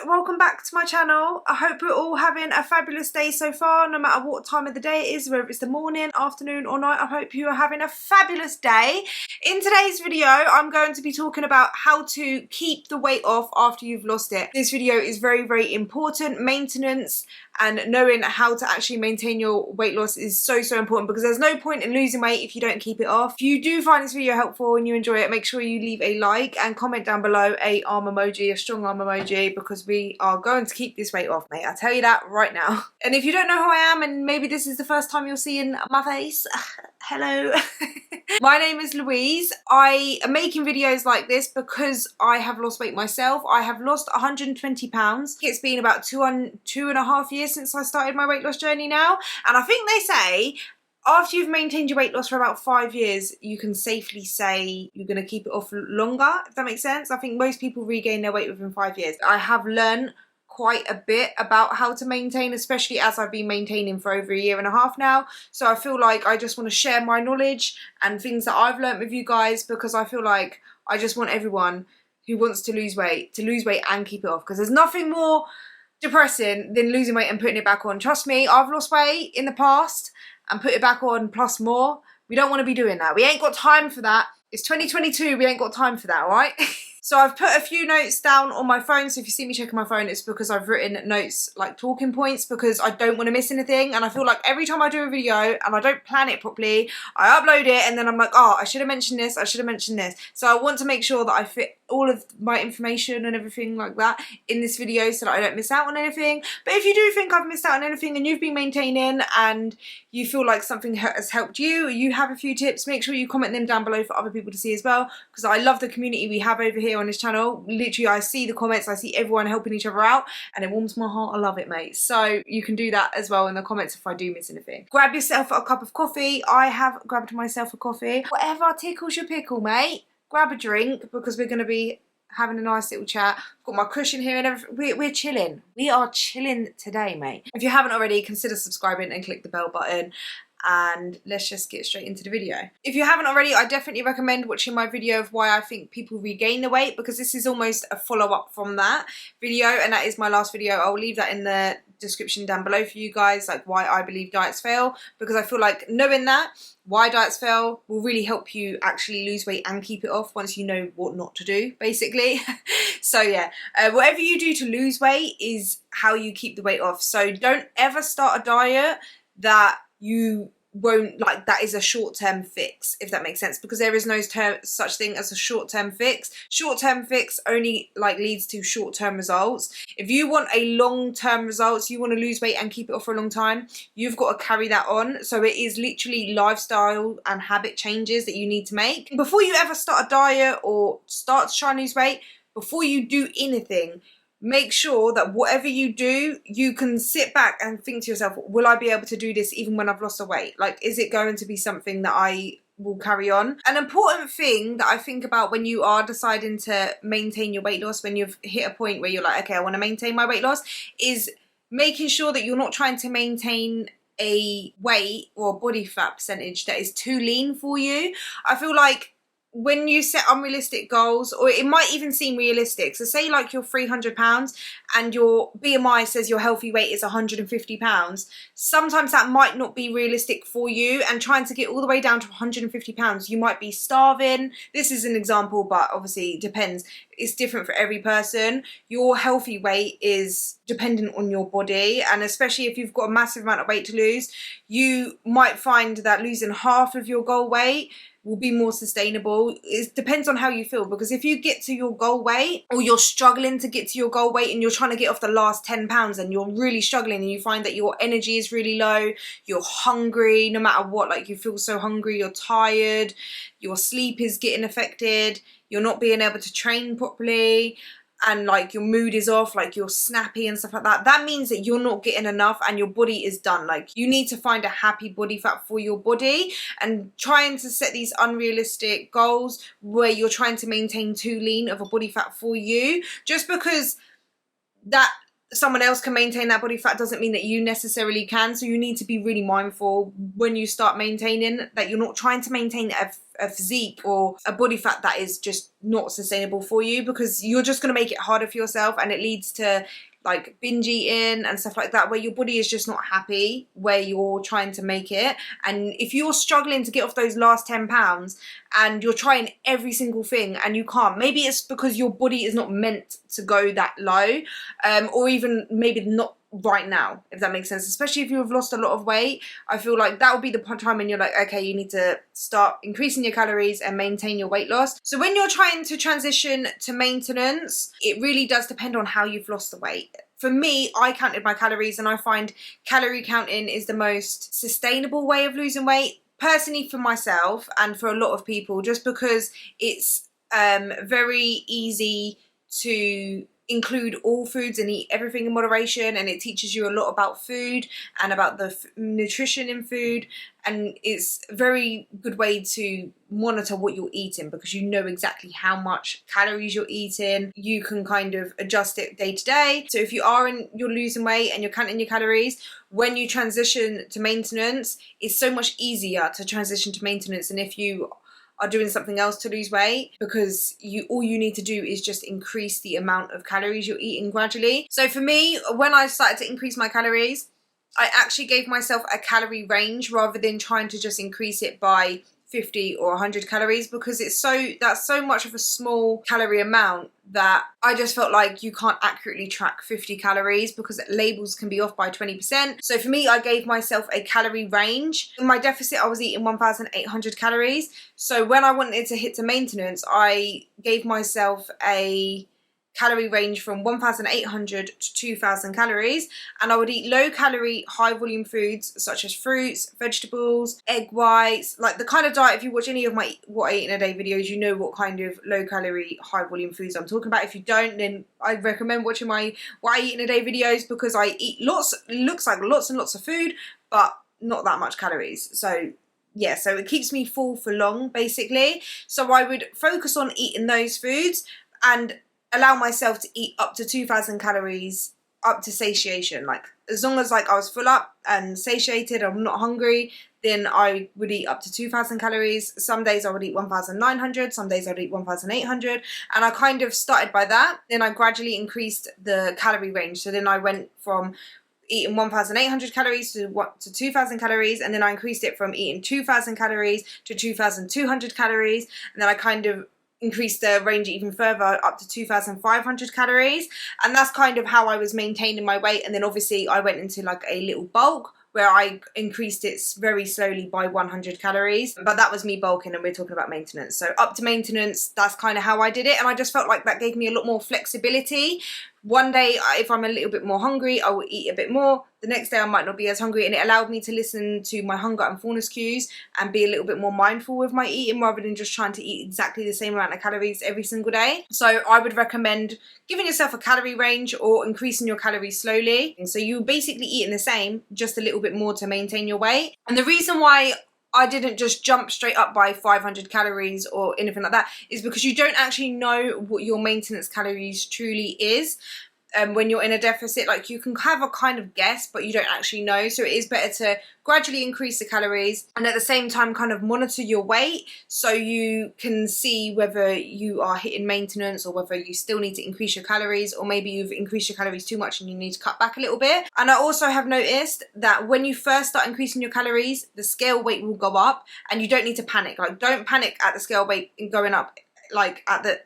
welcome back to my channel. I hope we're all having a fabulous day so far, no matter what time of the day it is, whether it's the morning, afternoon or night. I hope you are having a fabulous day. In today's video, I'm going to be talking about how to keep the weight off after you've lost it. This video is very, very important. Maintenance and knowing how to actually maintain your weight loss is so important, because there's no point in losing weight if you don't keep it off. If you do find this video helpful and you enjoy it, make sure you leave a like and comment down below a arm emoji, a strong arm emoji, because we are going to keep this weight off, mate. I tell you that right now. And if you don't know who I am and maybe this is the first time you're seeing my face, hello. My name is Louise. I am making videos like this because I have lost weight myself. I have lost 120 pounds. It's been about 2.5 years since I started my weight loss journey now. And I think they say after you've maintained your weight loss for about 5 years, you can safely say you're going to keep it off longer, if that makes sense. I think most people regain their weight within 5 years. I have learned quite a bit about how to maintain, especially as I've been maintaining for over 1.5 years now. So I feel like I just want to share my knowledge and things that I've learned with you guys, because I feel like I just want everyone who wants to lose weight and keep it off, because there's nothing more depressing than losing weight and putting it back on. Trust me, I've lost weight in the past and put it back on plus more. We don't want to be doing that. We ain't got time for that. It's 2022, we ain't got time for that, alright? So I've put a few notes down on my phone, so if you see me checking my phone, it's because I've written notes, like talking points, because I don't want to miss anything. And I feel like every time I do a video and I don't plan it properly, I upload it and then I'm like, oh, I should have mentioned this, I should have mentioned this. So I want to make sure that I fit all of my information and everything like that in this video so that I don't miss out on anything. But if you do think I've missed out on anything and you've been maintaining and you feel like something has helped you, or you have a few tips, make sure you comment them down below for other people to see as well, because I love the community we have over here on this channel. Literally, I see the comments, I see everyone helping each other out, and it warms my heart. I love it, mate. So you can do that as well in the comments if I do miss anything. Grab yourself a cup of coffee. I have grabbed myself a coffee. Whatever tickles your pickle, mate. Grab a drink, because we're going to be having a nice little chat. I've got my cushion here and everything. We're chilling. We are chilling today, mate. If you haven't already, consider subscribing and click the bell button. And let's just get straight into the video. If you haven't already, I definitely recommend watching my video of why I think people regain the weight, because this is almost a follow-up from that video, and that is my last video. I'll leave that in the description down below for you guys, like why I believe diets fail, because I feel like knowing that why diets fail will really help you actually lose weight and keep it off once you know what not to do, basically. So yeah, whatever you do to lose weight is how you keep the weight off. So don't ever start a diet that you won't, like, that is a short-term fix, if that makes sense, because there is no such thing as a short-term fix. Short-term fix only like leads to short-term results. If you want a long-term results, you want to lose weight and keep it off for a long time, you've got to carry that on. So it is literally lifestyle and habit changes that you need to make before you ever start a diet or start to try and lose weight. Before you do anything, make sure that whatever you do, you can sit back and think to yourself, will I be able to do this even when I've lost the weight? Like, is it going to be something that I will carry on? An important thing that I think about when you are deciding to maintain your weight loss, when you've hit a point where you're like, okay, I want to maintain my weight loss, is making sure that you're not trying to maintain a weight or body fat percentage that is too lean for you. I feel like when you set unrealistic goals, or it might even seem realistic, so say like you're 300 pounds and your BMI says your healthy weight is 150 pounds, sometimes that might not be realistic for you, and trying to get all the way down to 150 pounds, you might be starving. This is an example, but obviously it depends. It's different for every person. Your healthy weight is dependent on your body, and especially if you've got a massive amount of weight to lose, you might find that losing half of your goal weight will be more sustainable. It depends on how you feel, because if you get to your goal weight, or you're struggling to get to your goal weight and you're trying to get off the last 10 pounds and you're really struggling, and you find that your energy is really low, you're hungry no matter what, like you feel so hungry, you're tired, your sleep is getting affected, you're not being able to train properly, and like your mood is off, like you're snappy and stuff like that, that means that you're not getting enough and your body is done. Like, you need to find a happy body fat for your body, and trying to set these unrealistic goals where you're trying to maintain too lean of a body fat for you, just because that someone else can maintain that body fat doesn't mean that you necessarily can. So you need to be really mindful when you start maintaining that you're not trying to maintain a physique or a body fat that is just not sustainable for you, because you're just going to make it harder for yourself, and it leads to like binge eating and stuff like that, where your body is just not happy where you're trying to make it. And if you're struggling to get off those last 10 pounds and you're trying every single thing and you can't, maybe it's because your body is not meant to go that low, or even maybe not right now, if that makes sense. Especially if you've lost a lot of weight, I feel like that would be the time when you're like, okay, you need to start increasing your calories and maintain your weight loss. So when you're trying to transition to maintenance, it really does depend on how you've lost the weight. For me, I counted my calories, and I find calorie counting is the most sustainable way of losing weight, personally for myself and for a lot of people, just because it's very easy to include all foods and eat everything in moderation, and it teaches you a lot about food and about the nutrition in food, and it's a very good way to monitor what you're eating because you know exactly how much calories you're eating. You can kind of adjust it day to day. So if you're losing weight and you're counting your calories, when you transition to maintenance, it's so much easier to transition to maintenance than if you are doing something else to lose weight, because all you need to do is just increase the amount of calories you're eating gradually. So for me, when I started to increase my calories, I actually gave myself a calorie range rather than trying to just increase it by 50 or 100 calories, because that's so much of a small calorie amount that I just felt like you can't accurately track 50 calories because labels can be off by 20%. So for me, I gave myself a calorie range. In my deficit, I was eating 1,800 calories. So when I wanted to hit to maintenance, I gave myself a calorie range from 1,800 to 2,000 calories, and I would eat low calorie, high volume foods such as fruits, vegetables, egg whites, like the kind of diet. If you watch any of my what I eat in a day videos, you know what kind of low calorie, high volume foods I'm talking about. If you don't, then I recommend watching my what I eat in a day videos, because I eat lots, it looks like lots and lots of food, but not that much calories. So yeah, so it keeps me full for long basically. So I would focus on eating those foods and allow myself to eat up to 2,000 calories up to satiation. Like as long as like I was full up and satiated, I'm not hungry, then I would eat up to 2,000 calories. Some days I would eat 1,900, some days I'd eat 1,800, and I kind of started by that. Then I gradually increased the calorie range. So then I went from eating 1,800 calories to 2,000 calories, and then I increased it from eating 2,000 calories to 2,200 calories, and then I kind of increase the range even further up to 2,500 calories, and that's kind of how I was maintaining my weight. And then obviously I went into like a little bulk where I increased it very slowly by 100 calories, but that was me bulking and we're talking about maintenance. So up to maintenance, that's kind of how I did it, and I just felt like that gave me a lot more flexibility. One day, if I'm a little bit more hungry, I will eat a bit more. The next day I might not be as hungry, and it allowed me to listen to my hunger and fullness cues and be a little bit more mindful with my eating rather than just trying to eat exactly the same amount of calories every single day. So I would recommend giving yourself a calorie range or increasing your calories slowly. And so you're basically eating the same, just a little bit more to maintain your weight. And the reason why I didn't just jump straight up by 500 calories or anything like that is because you don't actually know what your maintenance calories truly is. When you're in a deficit, like you can have a kind of guess, but you don't actually know. So it is better to gradually increase the calories and at the same time kind of monitor your weight so you can see whether you are hitting maintenance or whether you still need to increase your calories, or maybe you've increased your calories too much and you need to cut back a little bit. And I also have noticed that when you first start increasing your calories, the scale weight will go up, and you don't need to panic. Like don't panic at the scale weight going up like at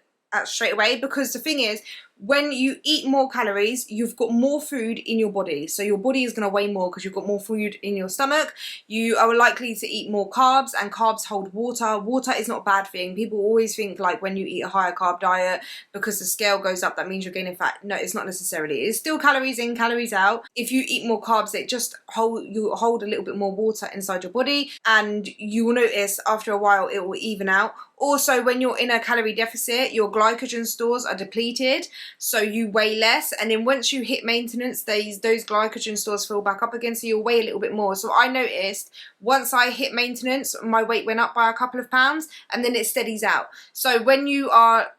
straight away, because the thing is, when you eat more calories, you've got more food in your body. So your body is going to weigh more because you've got more food in your stomach. You are likely to eat more carbs, and carbs hold water. Water is not a bad thing. People always think like when you eat a higher carb diet, because the scale goes up, that means you're gaining fat. No, it's not necessarily. It's still calories in, calories out. If you eat more carbs, it just you hold a little bit more water inside your body, and you will notice after a while it will even out. Also, when you're in a calorie deficit, your glycogen stores are depleted, so you weigh less, and then once you hit maintenance, those glycogen stores fill back up again, so you'll weigh a little bit more. So I noticed once I hit maintenance, my weight went up by a couple of pounds, and then it steadies out. So when you are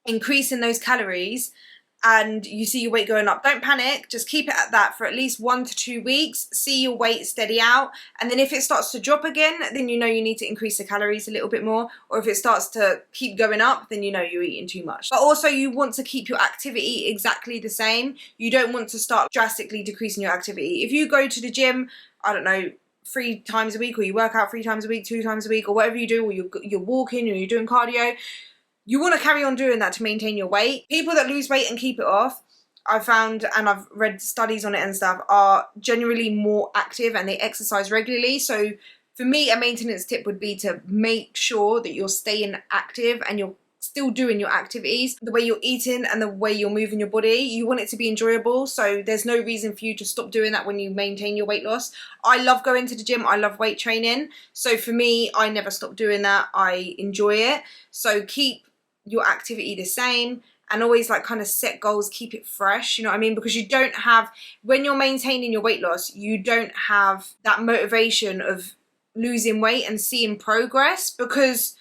increasing those calories, and you see your weight going up, don't panic, just keep it at that for at least 1 to 2 weeks, see your weight steady out, and then if it starts to drop again, then you know you need to increase the calories a little bit more, or if it starts to keep going up, then you know you're eating too much. But also you want to keep your activity exactly the same. You don't want to start drastically decreasing your activity. If you go to the gym, I don't know, 3 times a week, or you work out 3 times a week, 2 times a week, or whatever you do, or you're walking, or you're doing cardio, you want to carry on doing that to maintain your weight. People that lose weight and keep it off, I've found, and I've read studies on it and stuff, are generally more active and they exercise regularly. So for me, a maintenance tip would be to make sure that you're staying active and you're still doing your activities. The way you're eating and the way you're moving your body, you want it to be enjoyable, so there's no reason for you to stop doing that when you maintain your weight loss. I love going to the gym, I love weight training, so for me, I never stop doing that. I enjoy it. So keep your activity the same, and always like kind of set goals, keep it fresh, you know what I mean? Because you don't have, when you're maintaining your weight loss, you don't have that motivation of losing weight and seeing progress, because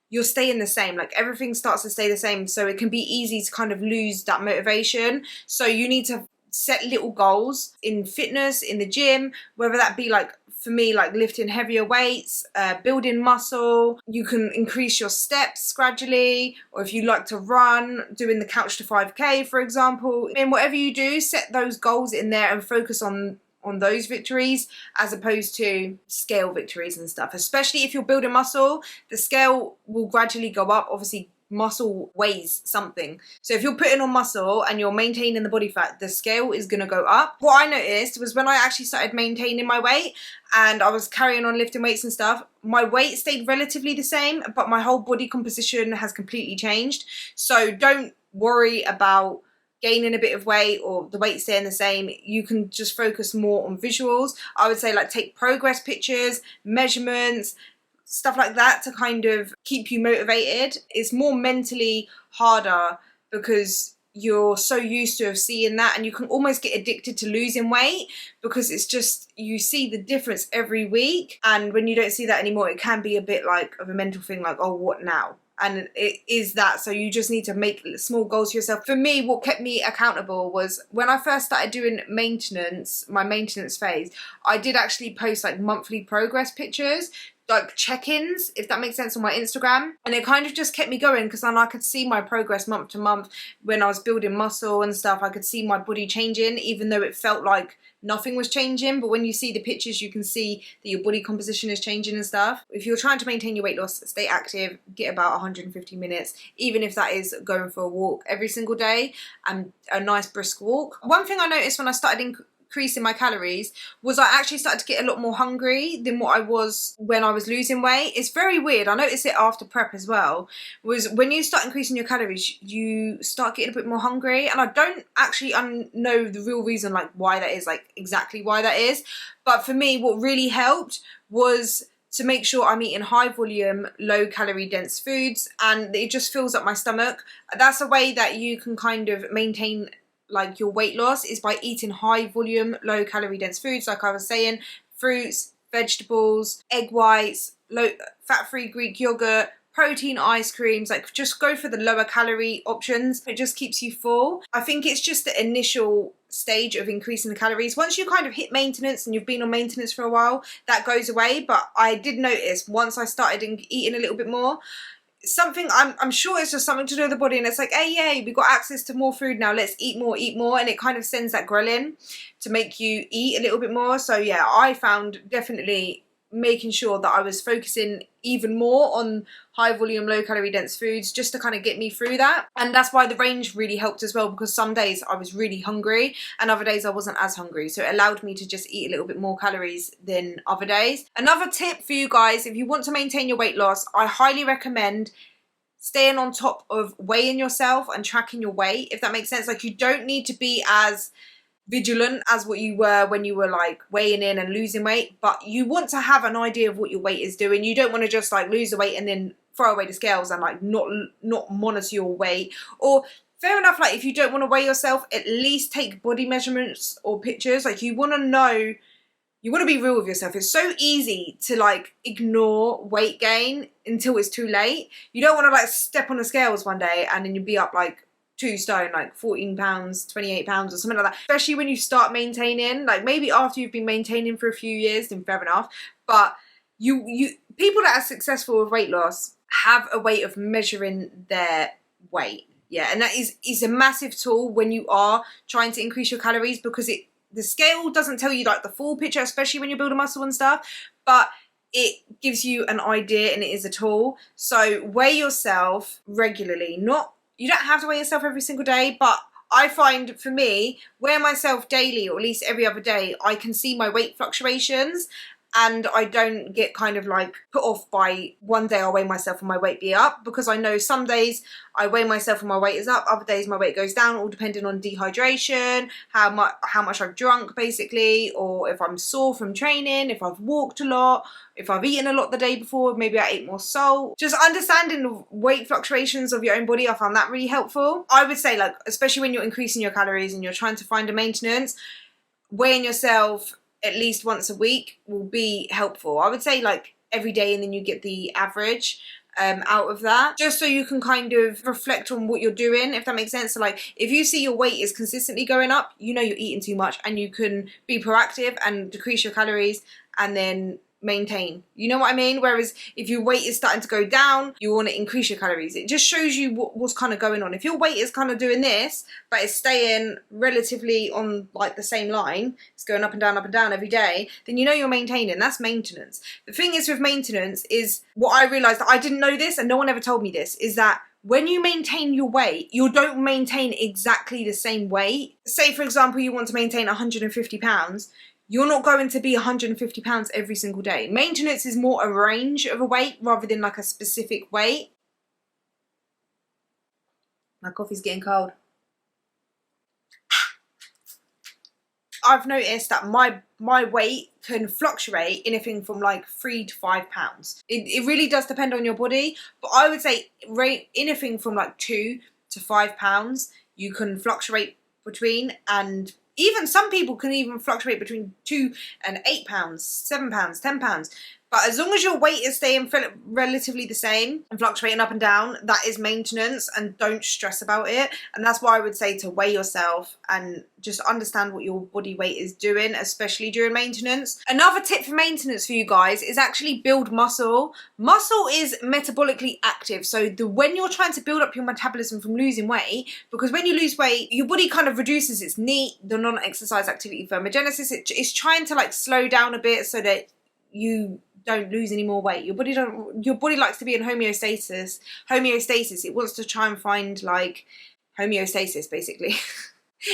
you're staying the same. Like everything starts to stay the same, so it can be easy to kind of lose that motivation. So you need to set little goals in fitness, in the gym, whether that be like, for me, like lifting heavier weights, building muscle. You can increase your steps gradually, or if you like to run, doing the couch to 5K, for example. And whatever you do, set those goals in there and focus on those victories, as opposed to scale victories and stuff. Especially if you're building muscle, the scale will gradually go up. Obviously, muscle weighs something, so if you're putting on muscle and you're maintaining the body fat, the scale is going to go up. What I noticed was when I actually started maintaining my weight and I was carrying on lifting weights and stuff, my weight stayed relatively the same, but my whole body composition has completely changed. So don't worry about gaining a bit of weight or the weight staying the same. You can just focus more on visuals. I would say like take progress pictures, measurements, stuff like that to kind of keep you motivated. It's more mentally harder because you're so used to seeing that, and you can almost get addicted to losing weight because it's just, you see the difference every week, and when you don't see that anymore, it can be a bit like of a mental thing, like, oh, what now? And it is that. So you just need to make small goals for yourself. For me, what kept me accountable was when I first started doing maintenance, my maintenance phase, I did actually post like monthly progress pictures, like check-ins, if that makes sense, on my Instagram. And it kind of just kept me going, because then I could see my progress month to month. When I was building muscle and stuff, I could see my body changing, even though it felt like nothing was changing. But when you see the pictures, you can see that your body composition is changing and stuff. If you're trying to maintain your weight loss, stay active, get about 150 minutes, even if that is going for a walk every single day, and a nice brisk walk. One thing I noticed when I started increasing my calories was I actually started to get a lot more hungry than what I was when I was losing weight. It's very weird. I noticed it after prep as well, was when you start increasing your calories, you start getting a bit more hungry, and I don't actually know the real reason, like why that is, like exactly why that is. But for me, what really helped was to make sure I'm eating high volume, low calorie dense foods, and it just fills up my stomach. That's a way that you can kind of maintain like your weight loss, is by eating high volume, low calorie dense foods, like I was saying, fruits, vegetables, egg whites, low fat-free Greek yogurt, protein ice creams. Like just go for the lower calorie options. It just keeps you full. I think it's just the initial stage of increasing the calories. Once you kind of hit maintenance and you've been on maintenance for a while, that goes away. But I did notice once I started eating a little bit more, something, I'm sure it's just something to do with the body, and it's like, hey, yay, we got access to more food now, let's eat more, and it kind of sends that ghrelin to make you eat a little bit more. So yeah, I found definitely making sure that I was focusing even more on high volume, low calorie dense foods, just to kind of get me through that. And that's why the range really helped as well, because some days I was really hungry and other days I wasn't as hungry, so it allowed me to just eat a little bit more calories than other days. Another tip for you guys, if you want to maintain your weight loss, I highly recommend staying on top of weighing yourself and tracking your weight, if that makes sense. Like you don't need to be as vigilant as what you were when you were like weighing in and losing weight, but you want to have an idea of what your weight is doing. You don't want to just like lose the weight and then throw away the scales and like not monitor your weight. Or fair enough, like if you don't want to weigh yourself, at least take body measurements or pictures. Like you want to know, you want to be real with yourself. It's so easy to like ignore weight gain until it's too late. You don't want to like step on the scales one day and then you'd be up like 2 stone, like 14 pounds, 28 pounds or something like that. Especially when you start maintaining, like maybe after you've been maintaining for a few years, then fair enough. But people that are successful with weight loss have a way of measuring their weight. Yeah, and that is a massive tool when you are trying to increase your calories, because the scale doesn't tell you like the full picture, especially when you're building muscle and stuff, but it gives you an idea and it is a tool. So weigh yourself regularly. You don't have to weigh yourself every single day, but I find for me, weighing myself daily or at least every other day, I can see my weight fluctuations, and I don't get kind of like put off by one day I weigh myself and my weight be up, because I know some days I weigh myself and my weight is up, other days my weight goes down, all depending on dehydration, how much I've drunk basically, or if I'm sore from training, if I've walked a lot, if I've eaten a lot the day before, maybe I ate more salt. Just understanding the weight fluctuations of your own body, I found that really helpful. I would say, like, especially when you're increasing your calories and you're trying to find a maintenance, weighing yourself at least once a week will be helpful. I would say like every day, and then you get the average out of that, just so you can kind of reflect on what you're doing, if that makes sense. So like if you see your weight is consistently going up, you know you're eating too much, and you can be proactive and decrease your calories and then maintain, you know what I mean? Whereas if your weight is starting to go down, you want to increase your calories. It just shows you what's kind of going on. If your weight is kind of doing this but it's staying relatively on like the same line, it's going up and down every day, then you know you're maintaining. That's maintenance. The thing is with maintenance is, what I realized, that I didn't know this and no one ever told me this, is that when you maintain your weight, you don't maintain exactly the same weight. Say for example you want to maintain 150 pounds, you're not going to be 150 pounds every single day. Maintenance is more a range of a weight rather than like a specific weight. My coffee's getting cold. I've noticed that my weight can fluctuate anything from like 3 to 5 pounds. It really does depend on your body, but I would say anything from like 2 to 5 pounds you can fluctuate between, and even some people can even fluctuate between 2 and 8 pounds, 7 pounds, 10 pounds. But as long as your weight is staying relatively the same and fluctuating up and down, that is maintenance, and don't stress about it. And that's why I would say to weigh yourself and just understand what your body weight is doing, especially during maintenance. Another tip for maintenance for you guys is actually build muscle. Muscle is metabolically active. So when you're trying to build up your metabolism from losing weight, because when you lose weight, your body kind of reduces its NEAT, the non-exercise activity thermogenesis. It's trying to like slow down a bit so that you don't lose any more weight. Your body likes to be in homeostasis. It wants to try and find like homeostasis basically.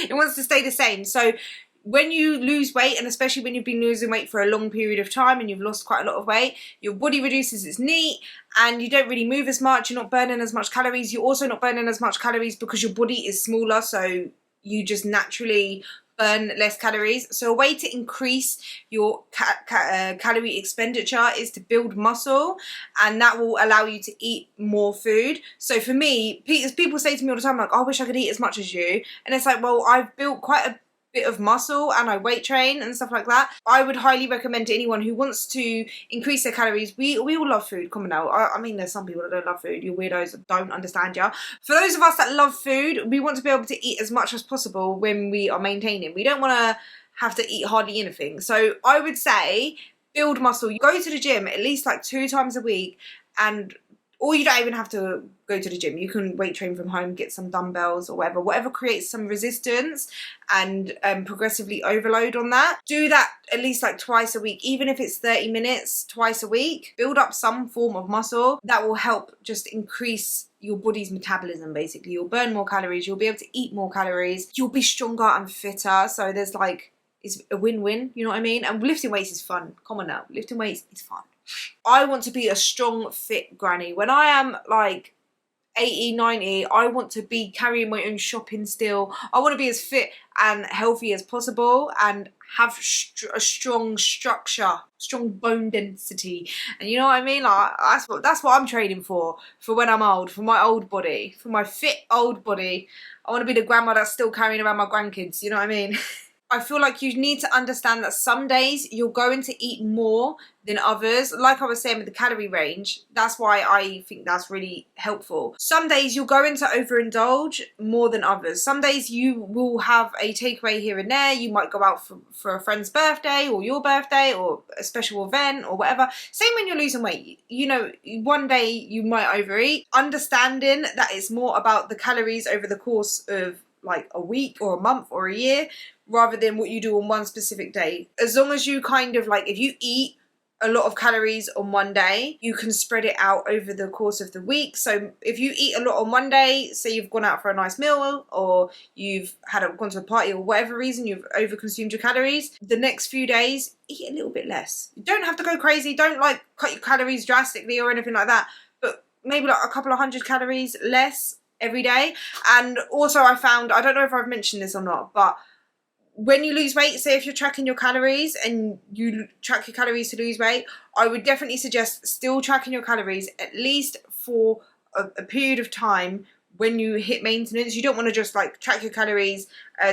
It wants to stay the same. So when you lose weight, and especially when you've been losing weight for a long period of time and you've lost quite a lot of weight, your body reduces its NEAT and you don't really move as much. You're not burning as much calories. You're also not burning as much calories because your body is smaller, so you just naturally burn less calories. So a way to increase your calorie expenditure is to build muscle, and that will allow you to eat more food. So for me, people say to me all the time, like, oh, I wish I could eat as much as you. And it's like, well, I've built quite a bit of muscle and I weight train and stuff like that. I would highly recommend to anyone who wants to increase their calories. We all love food, come on now. I mean, there's some people that don't love food. You weirdos don't understand ya. For those of us that love food, we want to be able to eat as much as possible when we are maintaining. We don't want to have to eat hardly anything. So I would say build muscle. You go to the gym at least like 2 times a week, or you don't even have to go to the gym. You can weight train from home, get some dumbbells or whatever creates some resistance, and progressively overload on that. Do that at least like twice a week, even if it's 30 minutes twice a week. Build up some form of muscle. That will help just increase your body's metabolism basically. You'll burn more calories, you'll be able to eat more calories, you'll be stronger and fitter. So there's like, it's a win-win, you know what I mean? And lifting weights is fun. Come on now, lifting weights is fun. I want to be a strong, fit granny. When I am like 80, 90, I want to be carrying my own shopping still. I want to be as fit and healthy as possible and have a strong structure, strong bone density. And you know what I mean? Like, that's what I'm training for when I'm old, for my old body, for my fit old body. I want to be the grandma that's still carrying around my grandkids, you know what I mean? I feel like you need to understand that some days you're going to eat more than others. Like I was saying with the calorie range, that's why I think that's really helpful. Some days you're going to overindulge more than others. Some days you will have a takeaway here and there. You might go out for a friend's birthday or your birthday or a special event or whatever. Same when you're losing weight. You know, one day you might overeat. Understanding that it's more about the calories over the course of like a week or a month or a year, rather than what you do on one specific day. As long as you kind of like, if you eat a lot of calories on one day, you can spread it out over the course of the week. So if you eat a lot on one day, say you've gone out for a nice meal or you've gone to a party or whatever reason, you've overconsumed your calories, the next few days, eat a little bit less. You don't have to go crazy. Don't like cut your calories drastically or anything like that, but maybe like a couple of 100 calories less every day. And also I found, I don't know if I've mentioned this or not, but when you lose weight, say if you're tracking your calories and you track your calories to lose weight, I would definitely suggest still tracking your calories at least for a period of time when you hit maintenance. You don't want to just like track your calories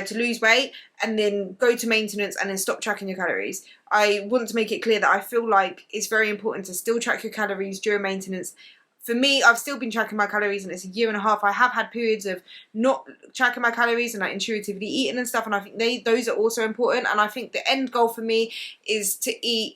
to lose weight and then go to maintenance and then stop tracking your calories. I want to make it clear that I feel like it's very important to still track your calories during maintenance. For me, I've still been tracking my calories and it's a year and a half. I have had periods of not tracking my calories and like intuitively eating and stuff, and I think those are also important. And I think the end goal for me is to eat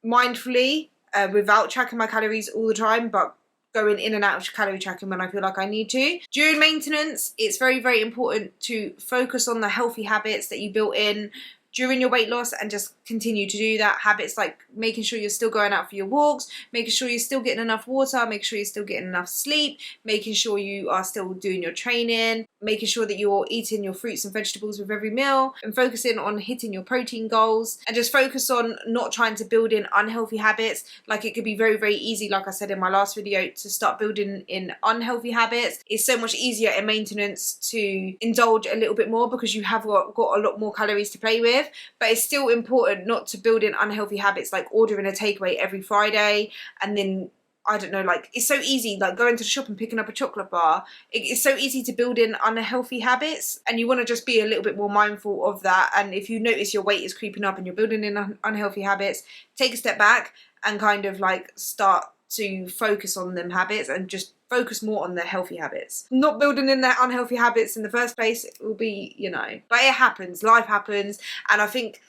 mindfully without tracking my calories all the time, but going in and out of calorie tracking when I feel like I need to. During maintenance, it's very, very important to focus on the healthy habits that you built in during your weight loss and just continue to do that. Habits like making sure you're still going out for your walks, making sure you're still getting enough water, making sure you're still getting enough sleep, making sure you are still doing your training, making sure that you're eating your fruits and vegetables with every meal, and focusing on hitting your protein goals, and just focus on not trying to build in unhealthy habits. Like it could be very, very easy, like I said in my last video, to start building in unhealthy habits. It's so much easier in maintenance to indulge a little bit more because you have got a lot more calories to play with. But it's still important not to build in unhealthy habits like ordering a takeaway every Friday and then, I don't know, like it's so easy, like going to the shop and picking up a chocolate bar. It's so easy to build in unhealthy habits, and you want to just be a little bit more mindful of that. And if you notice your weight is creeping up and you're building in unhealthy habits, take a step back and kind of like start to focus on them habits and just focus more on the healthy habits. Not building in their unhealthy habits in the first place, it will be, you know, but it happens, life happens. And I think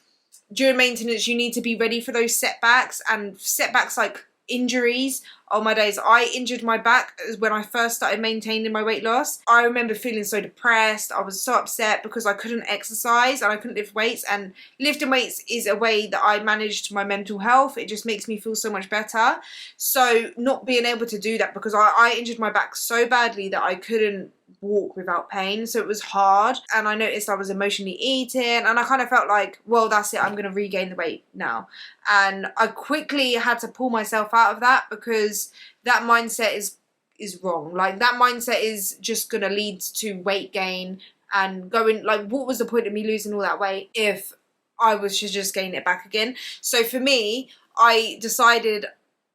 during maintenance, you need to be ready for those setbacks, and setbacks like injuries. Oh my days, I injured my back when I first started maintaining my weight loss. I remember feeling so depressed. I was so upset because I couldn't exercise and I couldn't lift weights, and lifting weights is a way that I managed my mental health. It just makes me feel so much better. So not being able to do that, because I injured my back so badly that I couldn't walk without pain, so it was hard. And I noticed I was emotionally eating, and I kind of felt like, well, that's it, I'm going to regain the weight now. And I quickly had to pull myself out of that, because that mindset is wrong. Like that mindset is just going to lead to weight gain and going, like, what was the point of me losing all that weight if I was to just gain it back again? So for me, I decided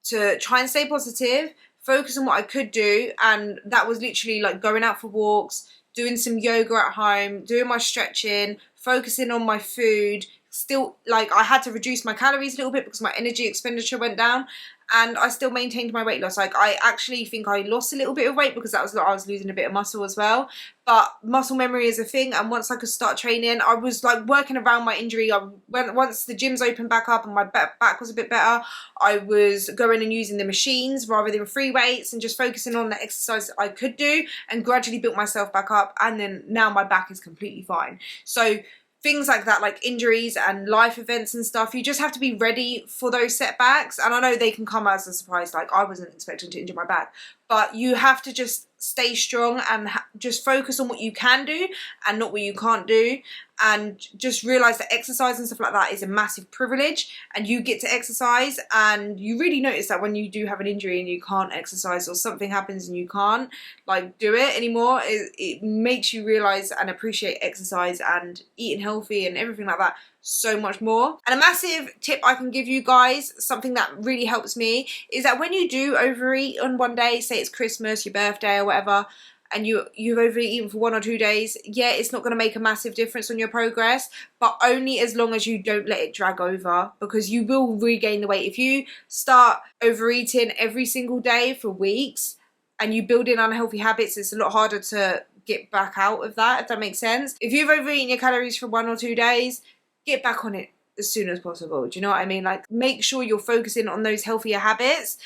to try and stay positive, focus on what I could do, and that was literally like going out for walks, doing some yoga at home, doing my stretching, focusing on my food. Still, like, I had to reduce my calories a little bit because my energy expenditure went down, and I still maintained my weight loss. Like, I actually think I lost a little bit of weight because I was losing a bit of muscle as well. But muscle memory is a thing, and once I could start training, I was like working around my injury. Once the gyms opened back up and my back was a bit better, I was going and using the machines rather than free weights and just focusing on the exercise that I could do, and gradually built myself back up. And then now my back is completely fine. So things like that, like injuries and life events and stuff, you just have to be ready for those setbacks. And I know they can come as a surprise, like I wasn't expecting to injure my back, but you have to just stay strong and just focus on what you can do and not what you can't do. And just realize that exercise and stuff like that is a massive privilege, and you get to exercise. And you really notice that when you do have an injury and you can't exercise, or something happens and you can't like do it anymore, it makes you realize and appreciate exercise and eating healthy and everything like that so much more. And a massive tip I can give you guys, something that really helps me, is that when you do overeat on one day, say it's Christmas, your birthday or whatever, and you've overeaten for 1 or 2 days, yeah, it's not going to make a massive difference on your progress, but only as long as you don't let it drag over, because you will regain the weight. If you start overeating every single day for weeks and you build in unhealthy habits, it's a lot harder to get back out of that, if that makes sense. If you've overeaten your calories for 1 or 2 days, get back on it as soon as possible. Do you know what I mean? Like, make sure you're focusing on those healthier habits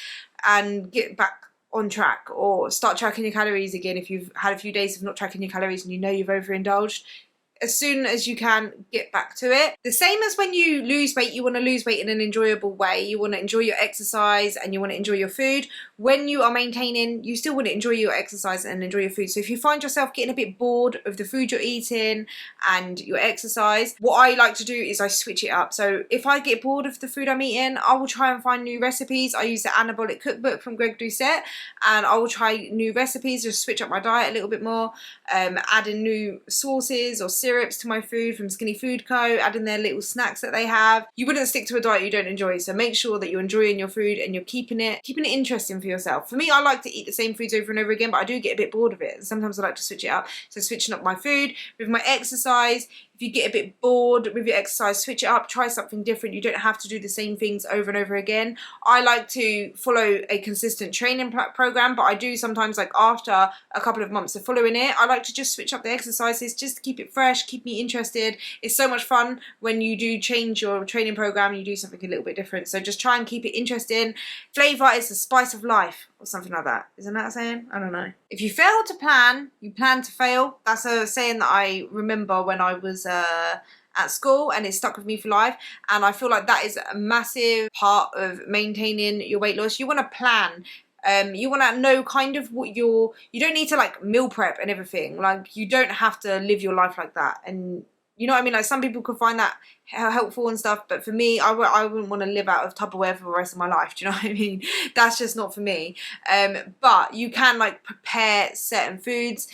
and get back on track, or start tracking your calories again if you've had a few days of not tracking your calories and you know you've overindulged. As soon as you can, get back to it. The same as when you lose weight, you want to lose weight in an enjoyable way. You want to enjoy your exercise and you want to enjoy your food. When you are maintaining, you still want to enjoy your exercise and enjoy your food. So if you find yourself getting a bit bored of the food you're eating and your exercise, what I like to do is I switch it up. So if I get bored of the food I'm eating, I will try and find new recipes. I use the Anabolic Cookbook from Greg Doucette, and I will try new recipes, just switch up my diet a little bit more, add in new sauces or syrups to my food from Skinny Food Co, add in their little snacks that they have. You wouldn't stick to a diet you don't enjoy, so make sure that you're enjoying your food and you're keeping it interesting for yourself. For me, I like to eat the same foods over and over again, but I do get a bit bored of it. Sometimes I like to switch it up. So switching up my food. With my exercise, if you get a bit bored with your exercise, switch it up, try something different. You don't have to do the same things over and over again. I like to follow a consistent training program, but I do sometimes, like after a couple of months of following it, I like to just switch up the exercises just to keep it fresh, keep me interested. It's so much fun when you do change your training program and you do something a little bit different. So just try and keep it interesting. Flavour is the spice of life, or something like that. Isn't that a saying? I don't know. If you fail to plan, you plan to fail. That's a saying that I remember when I was at school, and it stuck with me for life. And I feel like that is a massive part of maintaining your weight loss. You want to plan. You want to know kind of what you don't need to like meal prep and everything. Like, you don't have to live your life like that. And you know what I mean? Like, some people could find that helpful and stuff, but for me, I wouldn't want to live out of Tupperware for the rest of my life. Do you know what I mean? That's just not for me. But you can like prepare certain foods,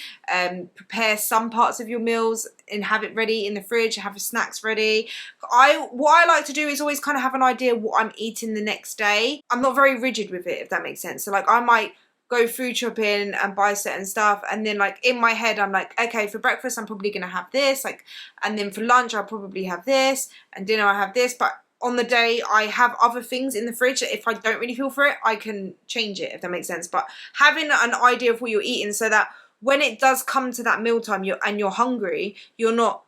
prepare some parts of your meals and have it ready in the fridge, have your snacks ready. What I like to do is always kind of have an idea what I'm eating the next day. I'm not very rigid with it, if that makes sense. So like, I might go food shopping and buy certain stuff, and then like in my head I'm like, okay, for breakfast I'm probably gonna have this, like, and then for lunch I'll probably have this, and dinner I have this, but on the day I have other things in the fridge that if I don't really feel for it, I can change it, if that makes sense. But having an idea of what you're eating, so that when it does come to that mealtime and you're hungry, you're not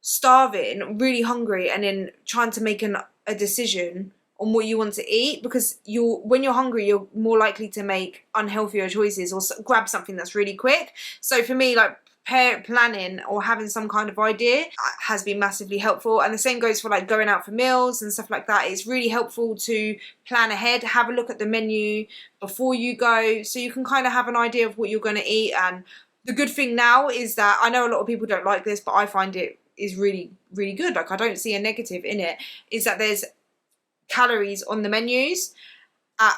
starving, really hungry, and then trying to make a decision on what you want to eat, because when you're hungry, you're more likely to make unhealthier choices or grab something that's really quick. So for me, like, planning or having some kind of idea has been massively helpful. And the same goes for like going out for meals and stuff like that. It's really helpful to plan ahead, have a look at the menu before you go, so you can kind of have an idea of what you're going to eat. And the good thing now is that, I know a lot of people don't like this, but I find it is really, really good. Like, I don't see a negative in it, is that there's calories on the menus at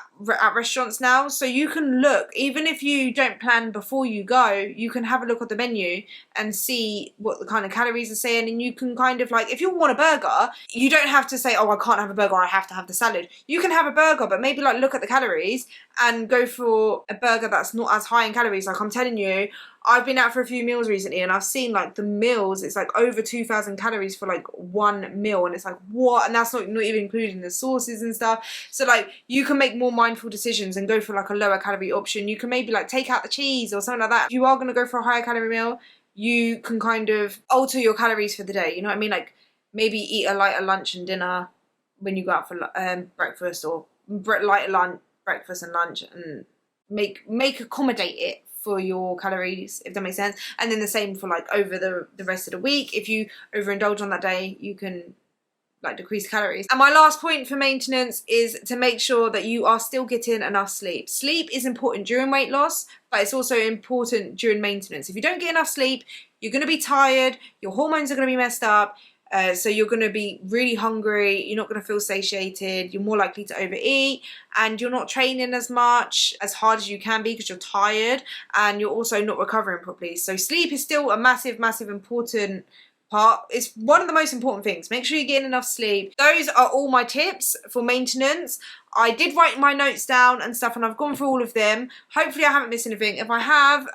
restaurants now, so you can look, even if you don't plan before you go, you can have a look at the menu and see what the kind of calories are saying, and you can kind of like, if you want a burger, you don't have to say, oh, I can't have a burger, I have to have the salad. You can have a burger, but maybe like look at the calories and go for a burger that's not as high in calories. Like, I'm telling you, I've been out for a few meals recently and I've seen like the meals, it's like over 2,000 calories for like one meal, and it's like, what? And that's not even including the sauces and stuff. So like, you can make more mindful decisions and go for like a lower calorie option. You can maybe like take out the cheese or something like that. If you are going to go for a higher calorie meal, you can kind of alter your calories for the day. You know what I mean? Like, maybe eat a lighter lunch and dinner when you go out for breakfast, or lighter lunch, breakfast and lunch, and make accommodate it for your calories, if that makes sense. And then the same for like over the rest of the week. If you overindulge on that day, you can like decrease calories. And my last point for maintenance is to make sure that you are still getting enough sleep. Sleep is important during weight loss, but it's also important during maintenance. If you don't get enough sleep, you're going to be tired, your hormones are going to be messed up, so you're going to be really hungry, you're not going to feel satiated, you're more likely to overeat, and you're not training as much, as hard as you can be, because you're tired, and you're also not recovering properly. So sleep is still a massive, massive important part. It's one of the most important things. Make sure you're getting enough sleep. Those are all my tips for maintenance. I did write my notes down and stuff, and I've gone through all of them. Hopefully I haven't missed anything. If I have,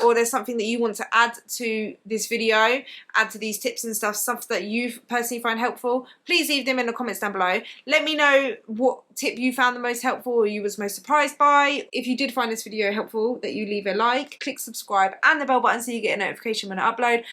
or there's something that you want to add to this video, add to these tips and stuff that you personally find helpful, please leave them in the comments down below. Let me know what tip you found the most helpful or you was most surprised by. If you did find this video helpful, that you leave a like, click subscribe and the bell button so you get a notification when I upload.